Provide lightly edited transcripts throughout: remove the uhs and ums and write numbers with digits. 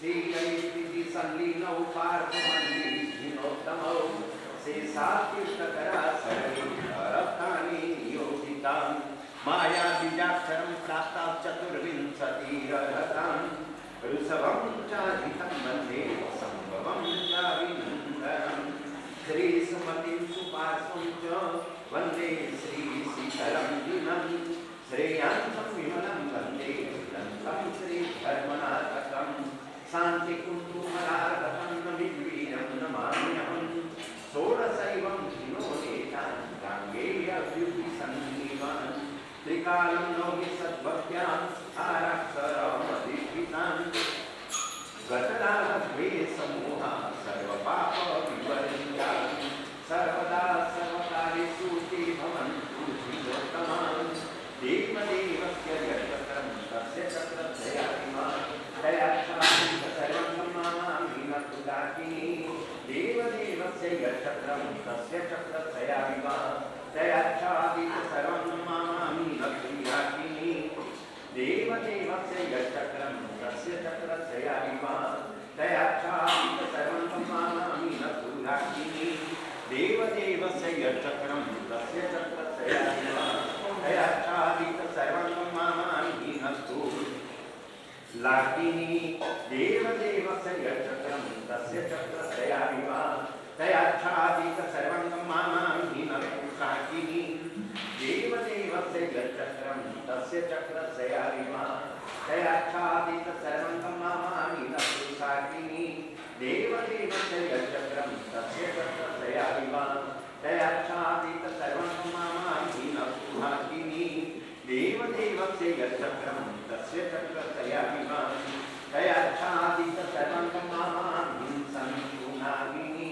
सल्लीनौ पार्थमन्दिनोत्तमौ शेषाकृष्णकरा सरतानि नियोजितान् माया बीजाक्षरं प्राप्ता चतुर्विंशतिरहतान् ऋषभं चाधितं वन्दे संभवं चाविनन्दनं श्रीसुमतिं सुपार्श्वं च वन्दे श्रीशिखरं दिनं श्रेयांसं विमलं वन्दे दन्तं श्रीधर्मनाथकं शान्तिकुन्तुमलार्धकं नमिवीरं नमाम्यहं षोडशैवं विनोदेतान् गाङ्गेयव्युतिसन्निवान् त्रिकालं नौमि सद्भक्त्यां आराक्षरमधिष्ठितान् गतरालभ्ये समूहा सर्वपापविवर्जितान् सर्वदा सर्वकालेषु ते भवन्तु धीरोत्तमान् देवदेवस्य यत्तत्रं तस्य चक्रधयाभिमान् दयाक्षां सर्वं नमामि नतुदाकिनी देवदेवस्य यत्तत्रं तस्य चक्रधयाभिमान् दयाक्षां सर्वं नमामि नतुदाकिनी देवदेवस्य यत्तत्रं तस्य चक्रधयाभिमान् दयाक्षां सर्वं नमामि नतुदाकिनी देवदेवस्य यत्तत्रं तस्य चक्रधयाभिमान् दयाक्षां सर्वं नमामि नतुदाकिनी देवदेवस्य यत्तत्रं तस्य चक्रधयाभिमान् दयाक्षां सर्वं नमामि नतुदाकिनी देवदेवस्य यत्तत्रं तस्य चक्रधयाभिमान् दयाक्षां सर्वं नमामि नतुदाकिनी देवदेवस्य यत्तत्रं तस्य चक्रधयाभिमान् दयाक्षां सर्वं नमामि नतुदाकिनी देवदेवस्य यत्तत्रं तस्य चक्रधयाभिमान् दयाक्षां सर्वं नमामि सन्तुनागिनी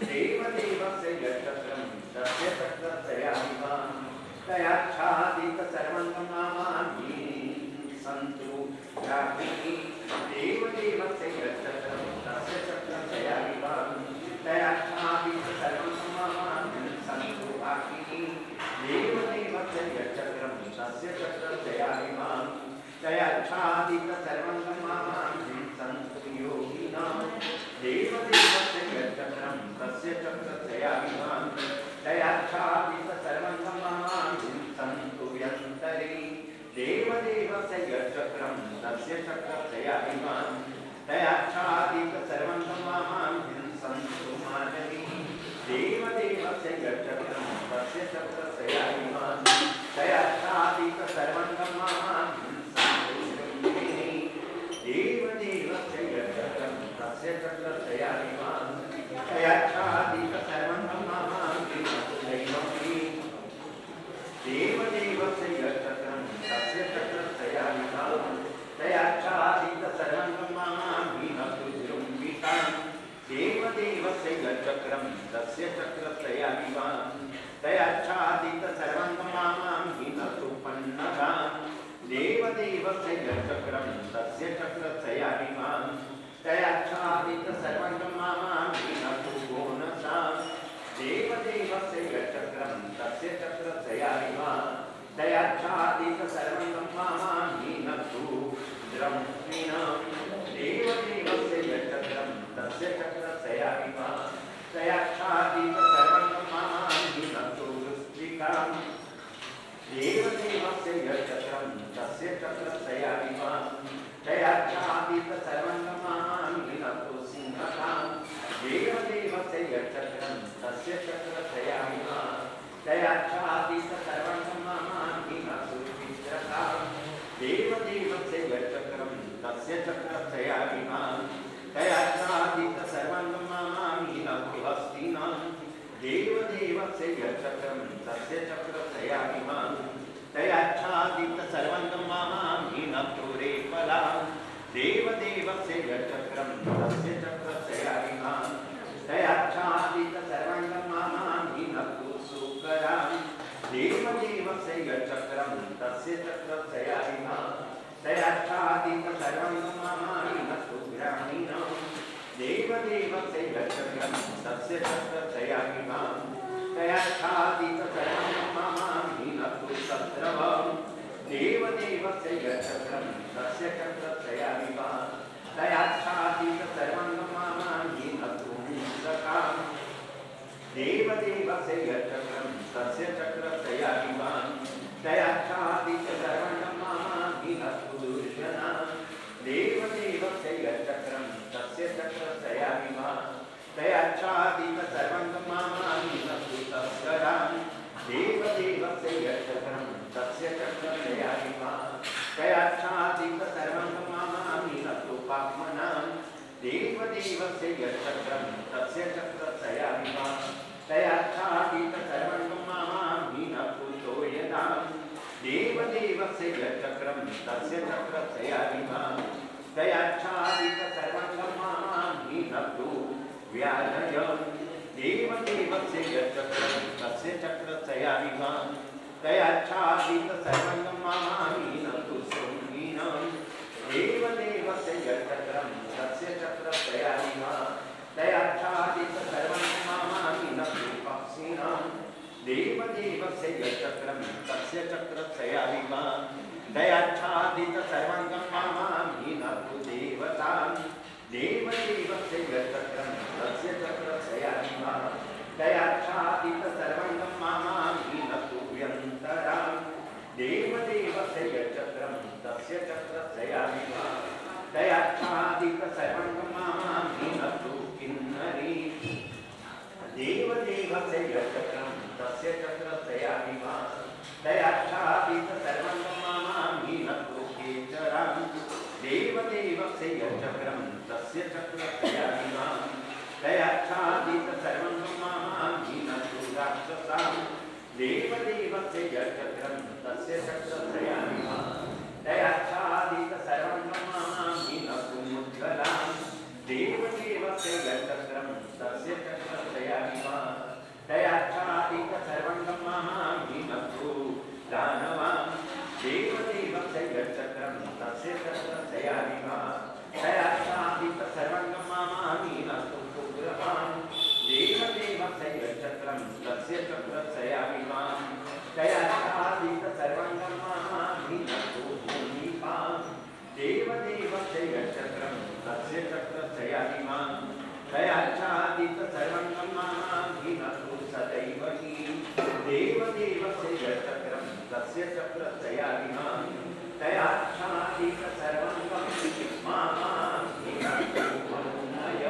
देवदेवस्य यत्तत्रं तस्य चक्रधयाभिमान् दयाक्षां सर्वं नमामि सन्तुनागिनी देवदेवस्य यत्तत्रं तस्य चक्रधयाभिमान् दयाक्षां सर्वं नमामि सन्तुनागिनी देवदेवस्य यत्तत्रं तस्य चक्रधयाभिमान् दयाक्षां सर्वं नमामि सन्तुयोगिनां देवदेवस्य यत्तत्रं तस्य चक्रधयाभिमान् दयाक्षां सर्वं नमामि सन्तुयन्तरे देवदेवस्य यत्तत्रं तस्य चक्रधयाभिमान् दयाक्षां सर्वं नमामि सन्तुमानवी देवदेवस्य यत्तत्रं तस्य चक्रधयाभिमान् दयाक्षां सर्वं नमामि सन्तुरुक्मिणी देवदेवस्य यत्तत्रं तस्य चक्रधयाभिमान् दयाक्षां सर्वं नमामि नतुदैवकी देवदेवस्य यत्तत्रं तस्य चक्रधयाभिमान् दयाक्षां सर्वं नमामि नतुजृम्बितान् देवदेवस्य यत्तत्रं तस्य चक्रधयाभिमान् दयाक्षां सर्वं नमामि नतुपन्नगान् देवदेवस्य यत्तत्रं तस्य चक्रधयाभिमान् दयाक्षां सर्वं नमामि नतुगोनसान् देवदेवस्य यत्तत्रं तस्य चक्रधयाभिमान् दयाक्षां सर्वं नमामि नतुद्रह्मिणां देवदेवस्य यत्तत्रं तस्य चक्रधयाभिमान् दयाक्षां सर्वं नमामि नतुवृश्चिकां देवदेवस्य यत्तत्रं तस्य चक्रधयाभिमान् दयाक्षां सर्वं नमामि नतुसिंहकां देवदेवस्य यत्तत्रं तस्य चक्रधयाभिमान् दयाक्षां सर्वं नमामि नतुचित्रकां देवदेवस्य यत्तत्रं तस्य चक्रधयाभिमान् दयाक्षां सर्वं नमामि नतुहस्तिनां देवदेवस्य यत्तत्रं तस्य चक्रधयाभिमान् दयाक्षां सर्वं नमामि नतुरेफलां देवदेवस्य यत्तत्रं तस्य चक्रधयाभिमान् दयाक्षां सर्वं नमामि नतुशूकरां देवदेवस्य यत्तत्रं तस्य चक्रधयाभिमान् दयाक्षां सर्वं नमामि नतुग्रामीणां देवदेवस्य यत्तत्रं तस्य चक्रधयाभिमान् दयाक्षां सर्वं नमामि नतुशत्रवां देवदेवस्य यत्तत्रं तस्य चक्रधयाभिमान् तयाच्छादित सर्वंगमानि नतुंसकाम देवदेवस्य यच्चक्रं तस्य चक्रत्रयाभिमान् तयाच्छादित सर्वंगमानि नतुदुर्जना देवदेवस्य यच्चक्रं तस्य चक्रत्रयाभिमान् तयाच्छादित सर्वंगमानि नतुतस्करान् देवदेवस्य यच्चक्रं तस्य चक्रत्रयाभिमान् तयाच्छादित सर्वंगमानि नतुपाप्मनान् देवदेवस्य यच्चक्रं तस्य चक्रत्रयाभिमान् तयाच्छादित सर्वंगमानि नतुतोयताम् देवदेवस्य यच्चक्रं तस्य चक्रत्रयाभिमान् तयाच्छादित सर्वंगमानि नतु व्याधयम् देवदेवस्य यच्चक्रं तस्य चक्रत्रयाभिमान् तयाच्छादित सर्वंगमानि नतु शृङ्गिनम् देवदेवस्य यच्चक्रं तस्य चक्रत्रयाभिमान् तयाच्छादित सर्वंगमानि नतु पक्षिणाम् देवदेवस्य यच्चक्रं तस्य चक्रत्रयाभिमान् तयाच्छादित सर्वंगमानि नतु देवताम् देवदेवस्य यच्चक्रं तस्य चक्रत्रयाभिमान् तयाच्छादित सर्वंगमानि नतु व्यन्तराम् देवदेवस्य यच्चक्रं तस्य चक्रत्रयाभिमान् तयाच्छादित सर्वंगमानि नतु किन्नरी देवदेवस्य यच्चक्रं तस्य चक्रत्रयाभिमान् तयाच्छादित सर्वंगमानि नतु केचराम् देवदेवस्य यच्चक्रं तस्य चक्रत्रयाभिमान् तयाच्छादित सर्वंगमानि नतु राक्षसाम् देवदेवस्य यच्चक्रं तस्य चक्रत्रयाभिमान् तयाच्छादित सर्वंगमानि नतु मुद्गलाम् देवदेवस्य यच्चक्रं तस्य चक्रत्रयाभिमान् तयाच्छादित सर्वंगमानि नतु दानवाम् देवदेवस्य यच्चक्रं तस्य चक्रत्रयाभिमान् तयाच्छादित सर्वंगमानि नतु उग्रवान् देवदेवस्य यच्चक्रं तस्य चक्रत्रयाभिमान् तयाच्छादित सर्वंगमानि नतु भूमिपान् देवदेवस्य यच्चक्रं तस्य चक्रत्रयाभिमान् तयाच्छादित सर्वंगमानि नतु सदैवहि देवदेवस्य यच्चक्रं तस्य चक्रत्रयाभिमान् तयाच्छादित सर्वंगमानि नतु मनुनय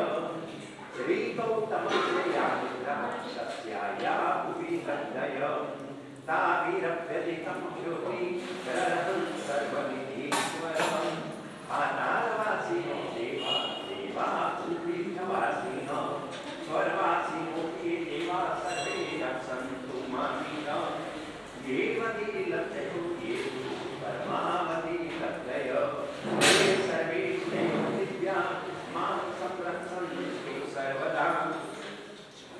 श्रीगौतमस्य यामुद्राक्षस्याया भुवि हृदय ताभिरभ्यधिकं ज्योति ररहं सर्वविधीश्वरम् आनारवासिनो देवा देवा सुपीठवासिनो स्वर्वासिनोऽपि देवा सर्वे रक्षन्तु मामिनः देवदीलभ्यो ये परमावधीलभ्य ये सर्वे दिव्या मां संरक्षन्तु सर्वदा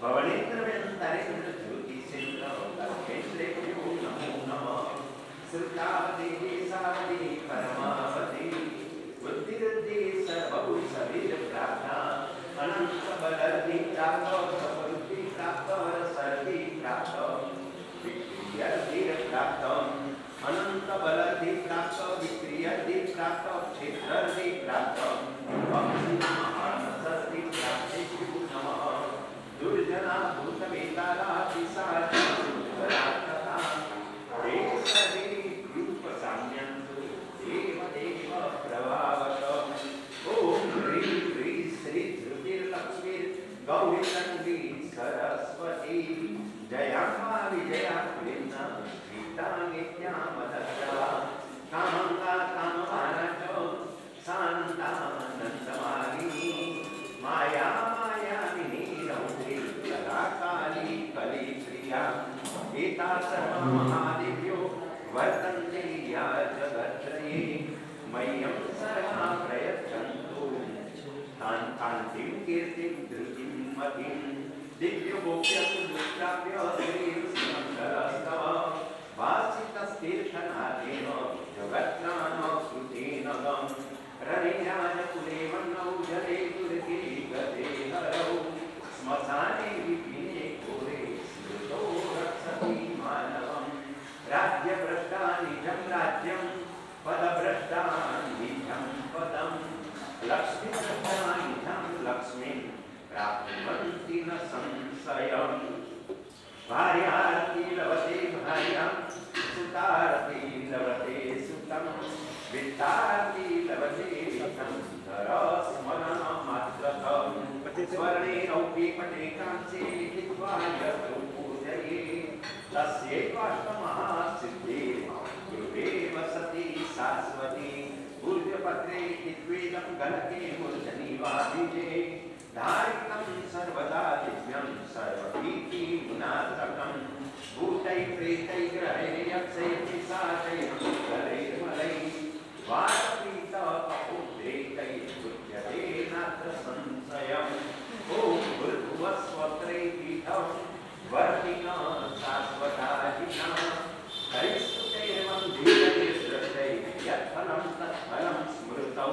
भवनेन्द्रव्यन्तरेन्द्र ज्योतिषेन्द्र कल्पेन्द्रेभ्यो नमो नमः श्रुतावती सावती परमावती बुद्धिरुद्धि सर्वभूषवीर प्राप्ता अनंत बलधि प्राप्त सफलति प्राप्त सर्वि प्राप्त विक्रियर्धि प्राप्त अनंत बलधि प्राप्त विक्रियर्धि प्राप्त क्षेत्रर्धि प्राप्त महानसर्धि प्राप्तेभ्यो नमः दुर्जना भूतवेताला पिशाचा दुर्धराक्षसा ते सर्वे रूपसाम्यन्तु देवदेव प्रभावतम् ॐ ह्रीं ह्रीं श्री धृतिर्लक्ष्मीर्गौरी तन्वी सरस्वती जयाम्बा विजया कृष्णा गीता नित्या मदर्शवा कामङ्गा कामवानच सानन्दानन्दमालिनी माया मायाविनी रौद्री कलाकाली कलिप्रिया एता सर्वमहादेव्यो वर्तन्ते या जगत्त्रये मह्यं सर्वा प्रयच्छन्तु तान् कान्तिं कीर्तिं धृतिं मतिं दिव्यगोप्यसुदुष्टाभ्य श्रीमङ्गलस्तव वासितस्तीर्थनाथेन जगत्त्राणकृतेन गम् रनिराजकुले वह्नौ जले दुर्गे गते हरौ श्मशाने विपिने घोरे स्मृतो रक्षति मानवम् राज्यभ्रष्टा निजं राज्यं पदभ्रष्टा निजं पदम् लक्ष्मी भार्यारती लभते भार्यां सुतारती लभते सुतं वित्तारती लभते वित्तं नरस्मरणमात्रतं स्वर्णेनौपीपटे कांसे लिखित्वा यत्र पूजये तस्यैवाष्टमः सिद्धे गुरुवे वसति शाश्वती पूर्वपत्रे इत्वेदं गलके मूर्धनि वा बीजे धारितं सर्वदा दिव्यं सर्वभीति गुणात्मकं भूतै प्रेतै ग्रहै यक्षै पिशाचै भूतैर्मलै वारपीत अपुत्रेतै पूज्यते नात्र संशयम् ॐ भूर्भुवस्वत्रै पीठं वर्तिना शाश्वताधिना हरिस्तुतैर्वं धीरैर्दृष्टै यत्फलं तत्फलं स्मृतौ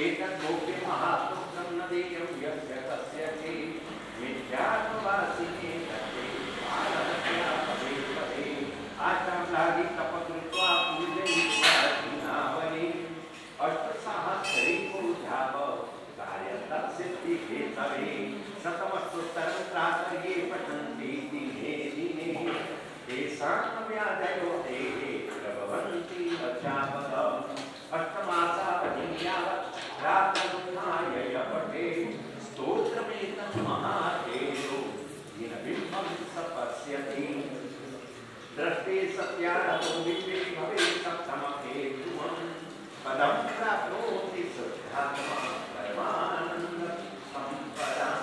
एतद्गोप्य महापुत्रं न देयं यस्य कस्यचित् मिथ्यात्मवासिने तत्ते बालहत्या पदे पदे आचार्यादि तप कृत्वा पूजयित्वा दीनावली अष्टसहस्री पूजाव कार्यतत्सिद्धिहेतवे शतमस्तोत्तरं प्रातर्ये पठन्ति दिने दिने तेषां व्याधयो देहे प्रभवन्ति वचापदम् अष्टमासावधिं यावत् रात्रमुत्थाय पठे स्तोत्रमेतं महादेवो दिनबिम्बं स पश्यति दृष्टे सत्यारतो विश्वे भवेत् सप्तमके ध्रुवं पदं प्राप्नोति शुद्धात्मा परमानन्दसम्पदां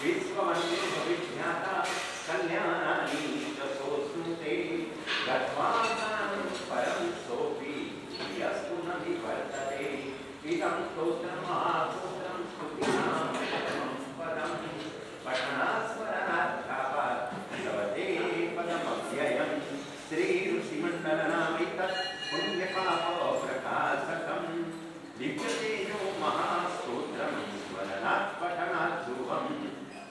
विश्ववन्दे भविज्ञाता कल्याणानि च सोऽश्नुते गत्वा परं सोऽपि यस्तु न विवर्तते इदं स्तोत्रं महास्तोत्रं स्तुतीनां परमं पदं पठनास्मरणार्थापात् लभते पदमव्ययं श्रीऋषिमण्डलनामैतत् पुण्यपापप्रकाशकं दिव्यतेजो महास्तोत्रं स्मरणात् पठनात् ध्रुवं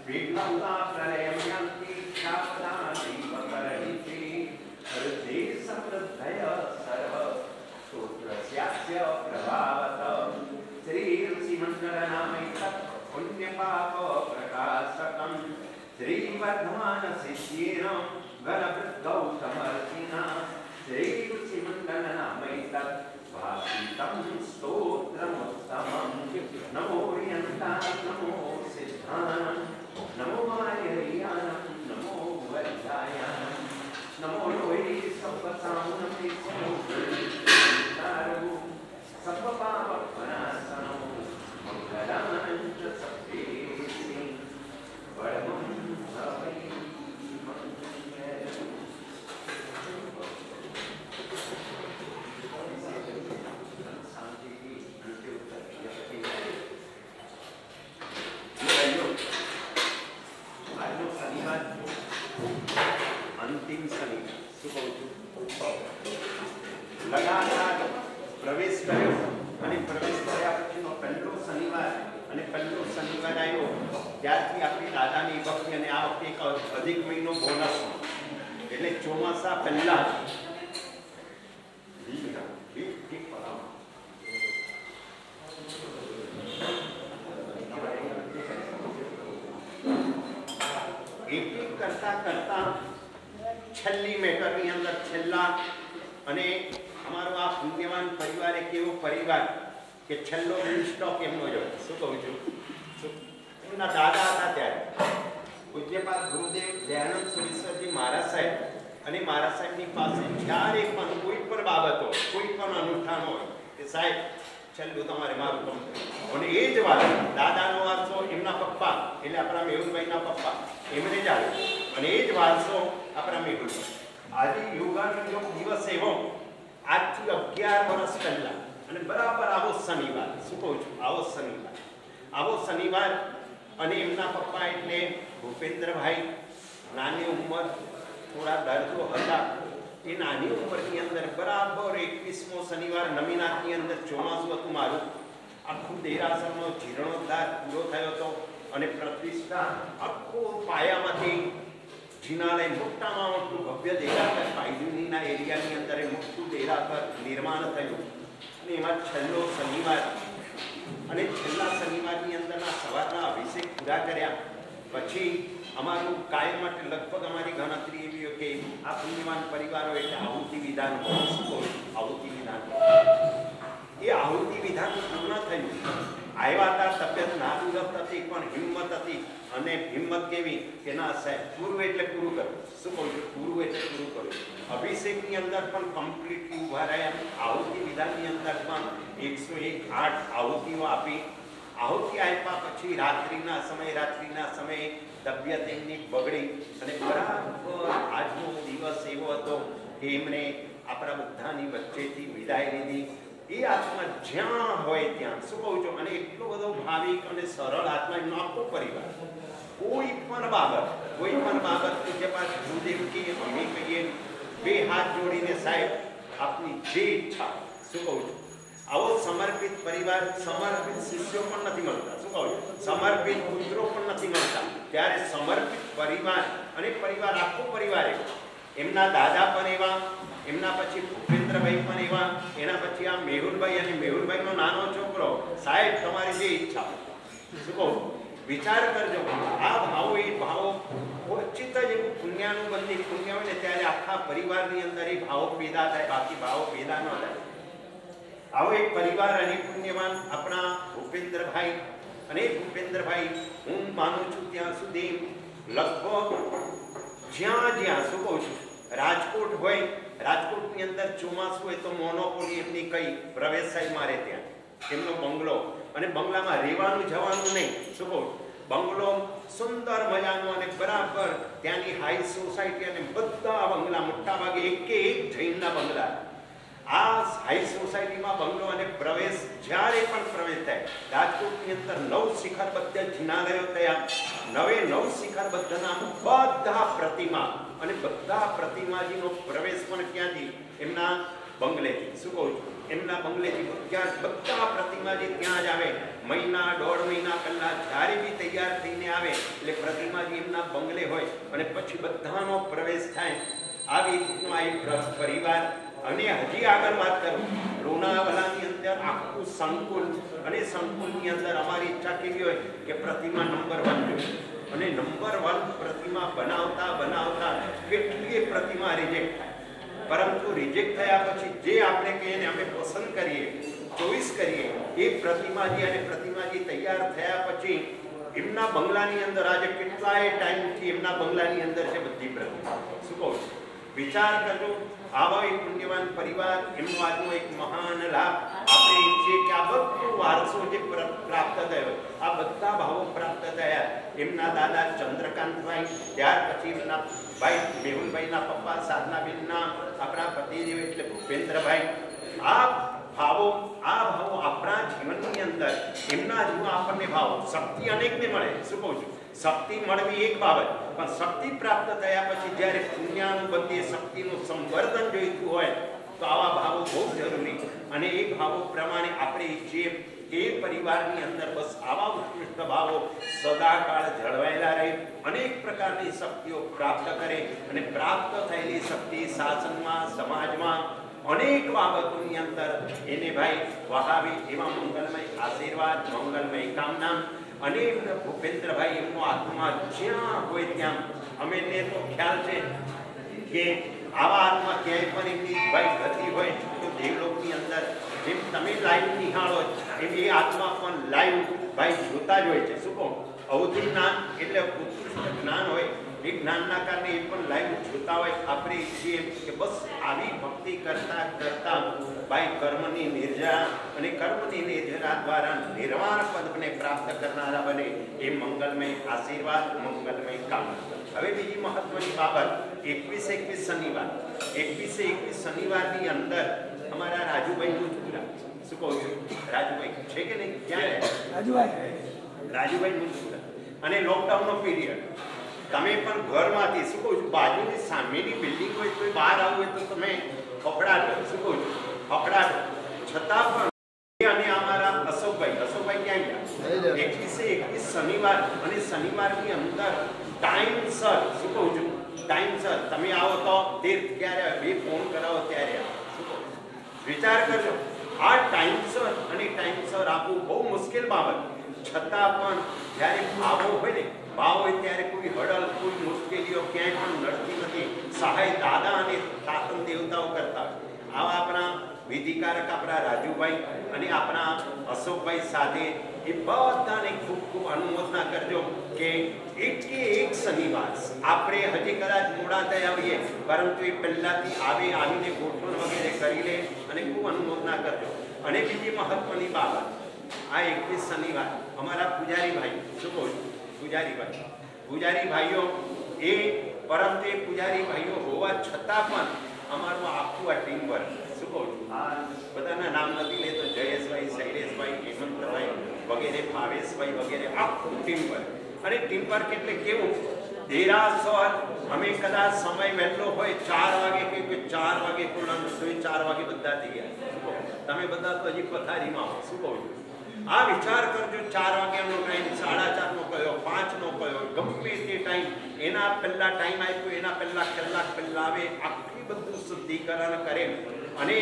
विघ्नौता प्रलयं यान्ति शापदानीवकरणिते हृदे समृद्धय सर्व स्तोत्रस्यास्य प्रभावतः श्रीऋषिमण्डलनामैतत् पुण्यपापप्रकाशकं श्रीवर्धमानशिष्येन गणवृद्धौतमर्थिना श्रीऋषिमण्डलनामैतत् भाषितं स्तोत्रमुत्तमं नमो ह्यन्तां नमो सिद्धानं नमो मायर्यानं नमो वज्रायानं नमो लोहि सप्तसामुनं नित्यो सर्वपापनाशनो मङ्गलानं च सप्तेषु परमं भवै अंतिम शनि लगातार प्रवेश કર્યો અને પ્રવેશ કર્યા પછીનો પહેલો શનિવાર અને પહેલો શનિવાર આવ્યો ત્યારથી આપણી દાદાની ભક્તિ અને આ વખતે એક અધિક મહિનો બોનસ એટલે ચોમાસા પહેલા એક એક કરતા કરતા છેલ્લી મેટરની અંદર છેલ્લા અને અમારો આ પુણ્યવાન પરિવાર એક એવો પરિવાર કે છેલ્લો સ્ટોક એમનો જ હોય શું કહું છું એમના દાદા હતા ત્યારે પૂજ્યપાદ ગુરુદેવ દયાનંદ સુરેશ્વરજી મહારાજ સાહેબ અને મહારાજ સાહેબની પાસે જ્યારે પણ કોઈ પણ બાબત હોય કોઈ પણ અનુષ્ઠાન હોય કે સાહેબ છેલ્લું તમારે મારું કામ અને એ જ વાત દાદાનો વારસો એમના પપ્પા એટલે આપણા મેહુલભાઈના પપ્પા એમને જ આવ્યો અને એ જ વારસો આપણા મેહુલભાઈ આજે યોગાનો દિવસ એવો આજથી 11 વર્ષ પહેલા અને બરાબર આવો શનિવાર શું કહું છું આવો શનિવાર અને એમના પપ્પા એટલે ભૂપેન્દ્રભાઈ નાની ઉંમર થોડા દર્દો હતા એ નાની ઉંમરની અંદર બરાબર 21મો શનિવાર નમીનાથની અંદર ચોમાસું હતું મારું આખું દેરાસરનો જીર્ણોદ્ધાર પૂરો થયો હતો અને પ્રતિષ્ઠા આખો પાયામાંથી જીનાલય મોટામાં મોટું ભવ્ય દેરાસર પાયજુનીના એરિયાની અંદર મોટું દેરાસર નિર્માણ થયું અને એમાં છેલ્લો શનિવાર અને છેલ્લા શનિવારની અંદરના સવારના અભિષેક પૂરા કર્યા પછી અમારું કાયમ માટે લગભગ અમારી ગણતરી એવી હોય કે આ પુણ્યવાન પરિવારો એટલે આહુતિ વિધાન આહુતિ વિધાન એ આહુતિ વિધાન પૂર્ણ થયું. આવ્યા હતા, તબિયત નાદુરસ્ત હતી, પણ હિંમત હતી. અને હિંમત કેવી કે ના સાહેબ પૂરું એટલે પૂરું કરવું. શું કહું છું? પૂરું એટલે પૂરું કરવું. અભિષેકની અંદર પણ કમ્પ્લીટલી ઉભા રહ્યા. આહુતિ વિધાનની અંદર પણ 108 આહુતિઓ આપી. આહુતિ આપ્યા પછી રાત્રિના સમયે તબિયત એમની બગડી અને બરાબર આજનો દિવસ એવો હતો કે એમણે આપણા બધાની વચ્ચેથી વિદાય લીધી. એ આત્મા જ્યાં હોય ત્યાં, શું કહું છું, અને એટલો બધો ભાવિક અને સરળ આત્મા, એમનો આખો પરિવાર. કોઈ પણ બાબત પૂજ્ય પાસ ગુરુદેવજી અમે કહીએ, બે હાથ જોડીને સાહેબ આપની જે ઈચ્છા, શું કહું છું, આવો સમર્પિત પરિવાર, સમર્પિત શિષ્યો પણ નથી મળતા. શું કહું છું? સમર્પિત પુત્રો પણ નથી મળતા. ત્યારે સમર્પિત પરિવાર અને પરિવાર, આખો પરિવાર એવો. એમના દાદા પણ એવા, એમના પછી ભૂપેન્દ્રભાઈ પણ એવા, એના પછી આ મેહુલભાઈ અને મેહુલભાઈનો નાનો છોકરો. સાહેબ તમારી જે ઈચ્છા, શું કહું, વિચાર કરજો. આ ભાવો એ ભાવો ઓચિત જ એવું પુણ્યાનુબંધી પુણ્ય હોય ને ત્યારે આખા પરિવારની અંદર એ ભાવો પેદા થાય, બાકી ભાવો પેદા ન થાય. આવો એક પરિવાર અને પુણ્યવાન આપણા ભૂપેન્દ્રભાઈ. અને ભૂપેન્દ્રભાઈ હું માનું છું ત્યાં સુધી લગભગ જ્યાં શું કહું છું, રાજકોટ હોય, રાજકોટની અંદર ચોમાસું હોય તો મોનોપોલી એમની કઈ પ્રવેશાઈ મારે ત્યાં એમનો બંગલો. અને બંગલામાં રહેવાનું જવાનું નહીં, શું કહું, બંગલો સુંદર મજાનો અને બરાબર ત્યાંની હાઈ સોસાયટી અને બધા બંગલા મોટા ભાગે એક જૈનના બંગલા. આ હાઈ સોસાયટીમાં બંગલો અને પ્રવેશ જ્યારે પણ પ્રવેશ થાય, રાજકોટની અંદર 9 શિખરબદ્ધ જિનાલયો થયા. 9 શિખરબદ્ધના બધા પ્રતિમા અને બધા પ્રતિમાજીનો પ્રવેશ પણ ક્યાંથી? એમના બંગલેથી. શું કહું છું? એમના બંગલેથી ત્યાં બધા પ્રતિમાજી ત્યાં જ આવે. મહિના 1.5 મહિના પહેલા જ્યારે બી તૈયાર થઈને આવે એટલે પ્રતિમાજી એમના બંગલે હોય અને પછી બધાનો પ્રવેશ થાય. આવી રીતનો આ એક પરિવાર. અને હજી આગળ વાત કરું, લોનાવાલાની અંદર આખું સંકુલ, અને સંકુલની અંદર અમારી ઈચ્છા કેવી હોય કે પ્રતિમા નંબર 1 જોઈએ. અને નંબર 1 પ્રતિમા બનાવતા કેટલીય પ્રતિમા રિજેક્ટ થાય. પરંતુ રિજેક્ટ થયા પછી જે આપણે કહીએ ને અમે પસંદ કરીએ, ચોઈસ કરીએ, એ પ્રતિમાજી અને પ્રતિમાજી તૈયાર થયા પછી એમના બંગલાની અંદર આજે કેટલાય ટાઈમથી એમના બંગલાની અંદર છે બધી પ્રતિમા. શું કહું છું? વિચાર કરજો. આવા એક પુણ્યવાન પરિવાર, એમનો આજનો એક મહાન લાભ આપણે ઈચ્છીએ કે આ બધો વારસો જે પ્રાપ્ત થયો, આ બધા ભાવો પ્રાપ્ત થયા. એમના દાદા ચંદ્રકાંતભાઈ, ત્યાર પછી એમના ભાઈ મેહુલભાઈના પપ્પા સાધનાબેનના આપણા પતિદેવ એટલે ભૂપેન્દ્રભાઈ. આ ભાવો આપણા જીવનની અંદર એમના જેવા આપણને ભાવો, શક્તિ અનેકને મળે. શું કહું છું? શક્તિ મળવી એક બાબત, પણ શક્તિ પ્રાપ્ત થયા પછી જ્યારે પુણ્યાનુબંધી શક્તિનું સંવર્ધન જોઈતું હોય તો આવા ભાવો બહુ જરૂરી. અને એ ભાવો પ્રમાણે આપણે ઈચ્છીએ કે પરિવારની અંદર બસ આવા ઉત્કૃષ્ટ ભાવો સદાકાળ જળવાયેલા રહે, અનેક પ્રકારની શક્તિઓ પ્રાપ્ત કરે. અને પ્રાપ્ત થયેલી શક્તિ શાસનમાં, સમાજમાં અનેક બાબતોની અંદર એને ભાઈ વહાવી એવા મંગલમય આશીર્વાદ, મંગલમય કામના. અને ભૂપેન્દ્રભાઈ એમનો આત્મા જ્યાં હોય ત્યાં, અમેને તો ખ્યાલ છે કે આવા આત્મા ક્યાંય પણ એમની ભાઈ ગતિ હોય તો દેવલોકની અંદર જેમ તમે લાઈવ નિહાળો એમ એ આત્મા પણ લાઈવ ભાઈ જોતા જ હોય છે. શું કહું? અવધિ જ્ઞાન એટલે ઉત્કૃષ્ટ જ્ઞાન હોય, એ જ્ઞાનના કારણે એ પણ લાઈવ જોતા હોય. આપણે ઈચ્છીએ કે બસ આવી ભક્તિ કરતા ભાઈ કર્મની નિર્જરા અને કર્મની નિર્જરા દ્વારા નિર્વાણ પદને પ્રાપ્ત કરનારા બને એ મંગલમય આશીર્વાદ, મંગલમય કામ. હવે બીજી મહત્વની બાબત, 21 શનિવાર. 21 શનિવારની અંદર અમારા રાજુભાઈ મુંજપુરા, શું કહું છું, રાજુભાઈ છે કે નહીં? ક્યાં રાજુભાઈ મુંજપુરા. અને લોકડાઉનનો પીરિયડ, તમે પણ ઘરમાંથી, શું કહું છું, બાજુની સામેની બિલ્ડિંગ હોય તો બહાર આવવું હોય તો તમે ફફડાટો, શું કહું છું, ફફડાટો. છતાં પણ અને અમારા અશોકભાઈ ક્યાં ગયા? 21 શનિવાર. અને શનિવારની અંદર ટાઈમસર, શું કહું છું, ટાઈમસર તમે આવો તો તીર્થ ક્યારે બે ફોન કરાવો ત્યારે શું કહું? વિચાર કરજો. આ ટાઈમસર આપવું બહુ મુશ્કેલ બાબત. છતાં પણ જ્યારે ભાવો હોય ને, ભાવ હોય ત્યારે કોઈ હડલ કોઈ મુશ્કેલીઓ ક્યાંય પણ નડતી નથી. સહાય દાદા અને શાસન દેવતાઓ કરતા આવા આપણા વિધિકારક આપણા રાજુભાઈ અને આપણા અશોકભાઈ સાથે એ બધાને ખૂબ ખૂબ અનુમોદના કરજો કે એક શનિવાર આપણે હજી કદાચ મોડા થઈ આવીએ પરંતુ એ પહેલાંથી આવીને ગોઠવણ વગેરે કરી લે અને ખૂબ અનુમોદના કરજો. અને બીજી મહત્વની બાબત, આ 21 શનિવાર અમારા પૂજારી ભાઈ, શું કહું છું, પૂજારી ભાઈઓ એ પરંતુ એ પૂજારી ભાઈઓ હોવા છતાં પણ અમારું આખું આ ટીમ વર્ક, શું કહું છું, આ બધાના નામ નથી લેતો, જયેશભાઈ, શૈલેષભાઈ, હેમંતભાઈ વગેરે, ભાવેશભાઈ વગેરે, આખું ટીમ વર્ક. અને ટીમ વર્ક એટલે કેવું, દેરાસર અમે કદાચ સમય વહેલો હોય 4 વાગે કે 4 વાગે ખુલ્લાનું તો 4 વાગે બધા થઈ ગયા. તમે બધા તો હજી પથારીમાં આવો, શું કહું છું. આ વિચાર કરજો, 4 વાગ્યાનો ટાઈમ, 4:30નો કયો, 5નો કયો, ગમે તે ટાઈમ, એના પહેલા ટાઈમ આપ્યો એના પહેલા કલાક પહેલા આવે, આખી બધું શુદ્ધિકરણ કરે અને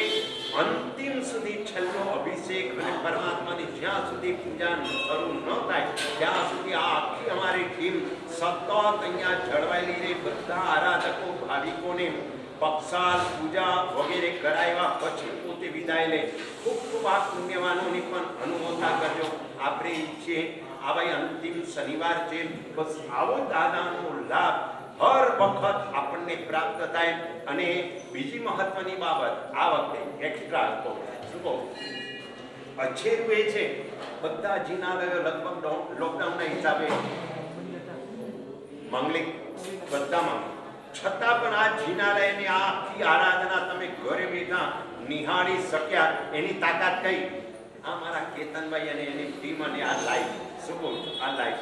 અંતિમ સુધી છેલ્લો અભિષેક અને પરમાત્માની જ્યાં સુધી પૂજા શરૂ ન થાય ત્યાં સુધી આ આખી અમારી ટીમ સતત અહીંયા જળવાયેલી રહે. બધા આરાધકો ભાવિકોને પક્ષાલ પૂજા વગેરે કરાવ્યા પછી પોતે વિદાય લે. ખૂબ ખૂબ આ પુણ્યવાનોની પણ અનુમોદના કરજો. આપણે ઈચ્છીએ આ ભાઈ અંતિમ શનિવાર છે, બસ આવો દાદાનો લાભ હર વખત આપણને પ્રાપ્ત થાય. અને બીજી મહત્વની બાબત આ વખતે એક્સ્ટ્રા શું કહું, અછેરું એ છે બધા જિનાલયો લગભગ લોકડાઉનના હિસાબે મંગલિક બધામાં, છતાં પણ આ જિનાલયની આખી આરાધના તમે ઘરે બેઠા નિહાળી શક્યા. એની તાકાત કઈ, આ મારા કેતનભાઈ અને એની ટીમ અને આ લાઈવ, શું કહું છું, આ લાઈવ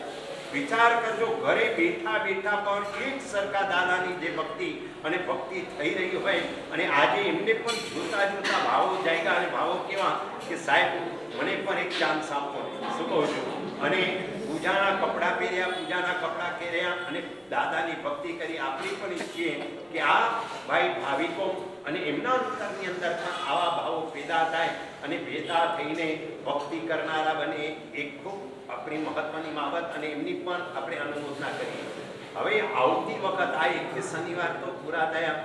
વિચાર કરજો, ઘરે બેઠા બેઠા પણ એક સરખા દાદાની જે ભક્તિ અને ભક્તિ થઈ રહી હોય અને આજે એમને પણ જોતા જોતા ભાવો જાગ્યા. અને ભાવો કેવા કે સાહેબ મને પણ એક ચાન્સ આપો, શું કહું છું. અને પૂજાના કપડાં પહેર્યા અને દાદાની ભક્તિ કરી. આપણે પણ ઈચ્છીએ કે આ ભાઈ ભાવિકો અને એમના અંતરની અંદર પણ આવા ભાવો પેદા થાય અને ભેદા થઈને ભક્તિ કરનારા બને. એક ખૂબ આપણી મહત્વની બાબત અને એમની પણ આપણે અનુમોદના કરીએ. હવે આવતી વખત આ 21 શનિવાર તો પૂરા થયા,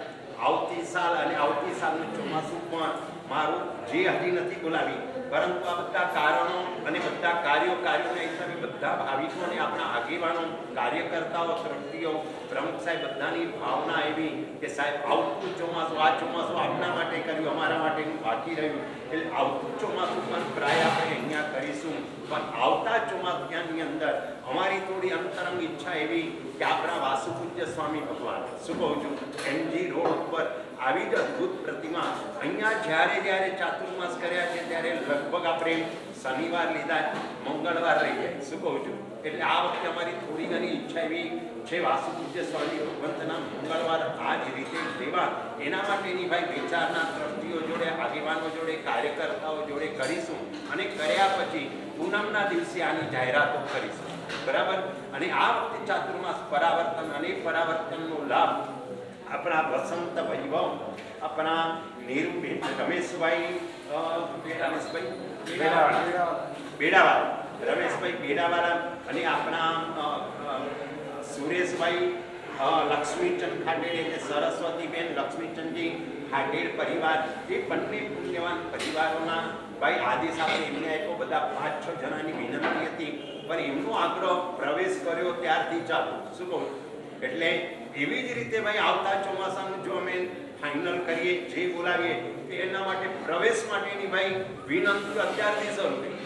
આવતી સાલ અને આવતી સાલનું ચોમાસું પણ મારું જે હજી નથી બોલાવી, પરંતુ આ બધા કારણો અને બધા કાર્યોના હિસાબે બધા ભાવિકો અને આપણા આગેવાનો, કાર્યકર્તાઓ, ટ્રસ્ટીઓ, પ્રમુખ સાહેબ બધાની ભાવના એવી કે સાહેબ આવતું ચોમાસું, આ ચોમાસું આપણા માટે કર્યું, અમારા માટેનું બાકી રહ્યું, એટલે આવતું ચોમાસું પણ પ્રાય આપણે અહીંયા કરીશું. પણ આવતા ચોમાસાની અંદર અમારી થોડી અંતરંગ ઈચ્છા એવી કે આપણા વાસુપૂજ્ય સ્વામી ભગવાન, શું કહું છું, MG રોડ ઉપર આવી જ અદ્ભુત પ્રતિમા અહીંયા જ્યારે ચાતુર્માસ કર્યા છે ત્યારે લગભગ આપણે શનિવાર લીધા, મંગળવાર રહી જાય, શું કહું છું. એટલે આ વખતે અમારી થોડી ઘણી ઈચ્છા એવી છે વાસુપૂજ્ય સ્વામી ભગવંતના મંગળવાર આ જ રીતે લેવા. એના માટેની ભાઈ વિચારના ટ્રસ્ટીઓ જોડે, આગેવાનો જોડે, કાર્યકર્તાઓ જોડે કરીશું અને કર્યા પછી પૂનમના દિવસે આની જાહેરાતો કરીશું, બરાબર. અને આ વખતે ચાતુર્માસ પરાવર્તન અને પરાવર્તનનો લાભ આપણા વસંત વૈભવ, આપણા નીરુબેન, રમેશભાઈ બેડાવાળા અને આપણા સુરેશભાઈ લક્ષ્મીચંદ ખાટેડ એટલે સરસ્વતીબેન લક્ષ્મીચંદજી ખાટેડ પરિવાર, એ બંને પુણ્યવાન પરિવારોના ભાઈ આદેશ આપણે એમને આપ્યો. બધા 5-6 જણાની વિનંતી હતી પણ એમનો આગ્રહ પ્રવેશ કર્યો ત્યારથી ચાલુ, શું કહું. એટલે એવી જ રીતે ભાઈ આવતા ચોમાસાનું જો અમે ફાઇનલ કરીએ, જે બોલાવીએ એના માટે પ્રવેશ માટેની ભાઈ વિનંતી અત્યારથી શરૂ થઈ.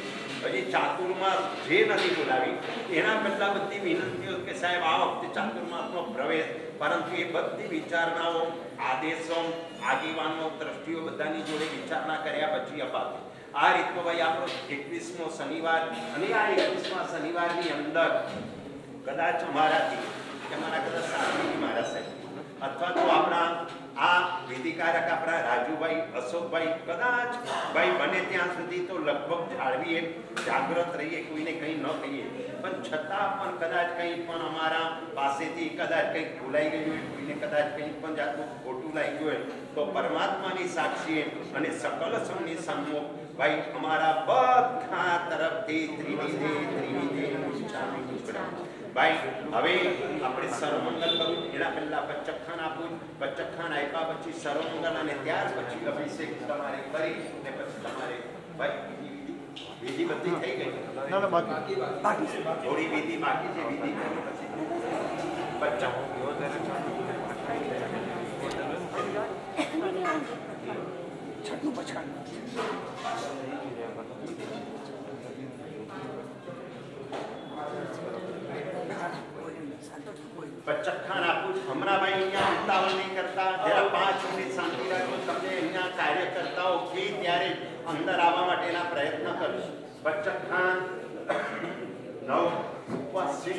હજી ચાતુર્માસ જે નથી બોલાવી એના પહેલા બધી વિનંતીઓ કે સાહેબ આ વખતે ચાતુર્માસનો પ્રવેશ, પરંતુ એ બધી વિચારણાઓ, આદેશો, આગેવાનો, દ્રષ્ટિઓ બધાની જોડે વિચારણા કર્યા પછી અપાશે. આ રીતનો ભાઈ આપણો 21મો શનિવાર અને આ 21મા શનિવારની અંદર કદાચ અમારાથી કે મારા કદાચ સાથી મારા સાહેબ અથવા તો આપણા આ વિધિકારક આપણા રાજુભાઈ, અશોકભાઈ, કદાચ ભાઈ બને ત્યાં સુધી તો લગભગ જાળવીએ, જાગૃત રહીએ, કોઈને કંઈ ન કહીએ. પણ છતાં પણ કદાચ કંઈ પણ અમારા પાસેથી કદાચ કંઈક ભૂલાઈ ગયું હોય, કોઈને કદાચ કંઈ પણ જાતનું ખોટું લાગ્યું હોય તો પરમાત્માની સાક્ષીએ અને સકલ સૌની સન્મુખ ભાઈ અમારા બધા તરફથી ત્રિવિધે ભાઈ હવે આપણે સર્વમંગલ કરું એના પહેલા પચખ્ખાન આપું પચખ્ખાન આપ્યા પછી સર્વમંગલ અને ત્યાર પછી અભિષેક તમારે કરી ને પછી તમારે ભાઈ વિધિ બધી થઈ ગઈ ના બાકી થોડી વિધિ બાકી છે વિધિ કરી પછી છઠનું પછાડ પચખ્ખાન આપું હમણાં ભાઈ અહીંયા ઉતાવળ નહીં કરતા જરા 5 મિનિટ શાંતિ રાખો તમને અહીંયા કાર્યકર્તાઓ કે ત્યારે અંદર આવવા માટેના પ્રયત્ન કરજો પચખ્ખાન નવ ઉપવાસ છે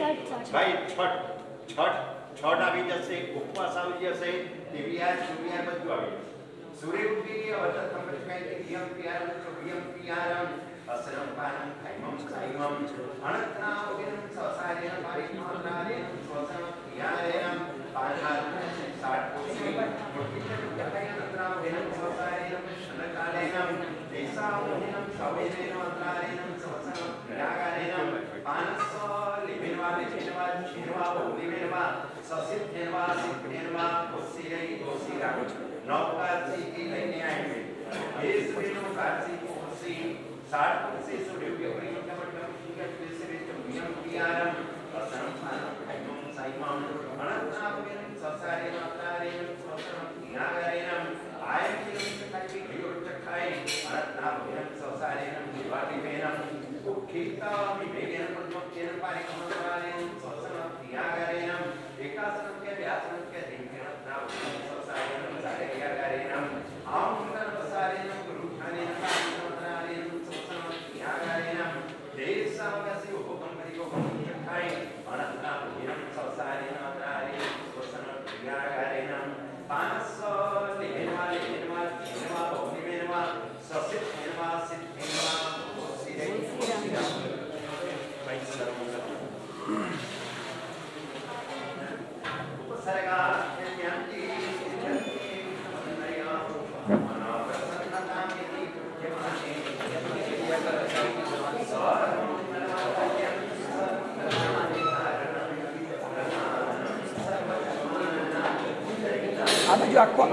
ભાઈ છઠ આવી જશે ઉપવાસ આવી જશે દિવ્યા સૂર્ય બધું આવી જશે સૂર્ય ઉઠી અવતર તમને કઈ યમ પિયારમ અસરમ પાનમ ખૈમમ ખૈમમ અણતના ઉગિન સસારેન પારિમાનારેન સ્વસમ પિયારેન પાનહાર સાટ કોસી મુક્તિન અતરા ઉગિન સસારેન શનકાલેન દેસાઉનિન સવેનેન અતરારેન સ્વસમ પિયાગારેન પાનસ લિબિનવા છિનવા બોલિવેનવા સસિદ્ધેનવા સિદ્ધેનવા કોસીરઈ કોસીરા નવકારસી કી લઈને આવી એ સુરીનો કારસી કોસી साठ से सूर्य के परिणाम का मतलब है कि से यम पियारम असरम पानम खैमम साइमम अनंतनाभेन ससारे मातारेन स्वसम पियागरेन आयतिन सकाई वियोचखाय अनंतनाभेन ससारेन दिवाटिवेन उखिता विवेगेन पद्मकेन पारिकमनारेन स्वसम पियागरेन एकासनं के व्यासनं के दिव्यं अनंतनाभेन ससारेन सारेयागरेन आमंत्रण ससारेन गुरुठानेन देशावकाशी उपकंपनी को खाई अनंतना भूमिरम ससारेन अतरारेन स्वसन क्रियागारेन 500 लेनवा बहुनिमेनवा ससिद्धेनवा सिद्धेनवा कोसिरे कोसिरा भाई सर्वमंगल उपसर्गा ज्ञानती नया मना प्रसन्नता मेरी यमाने આ બાજુ આખો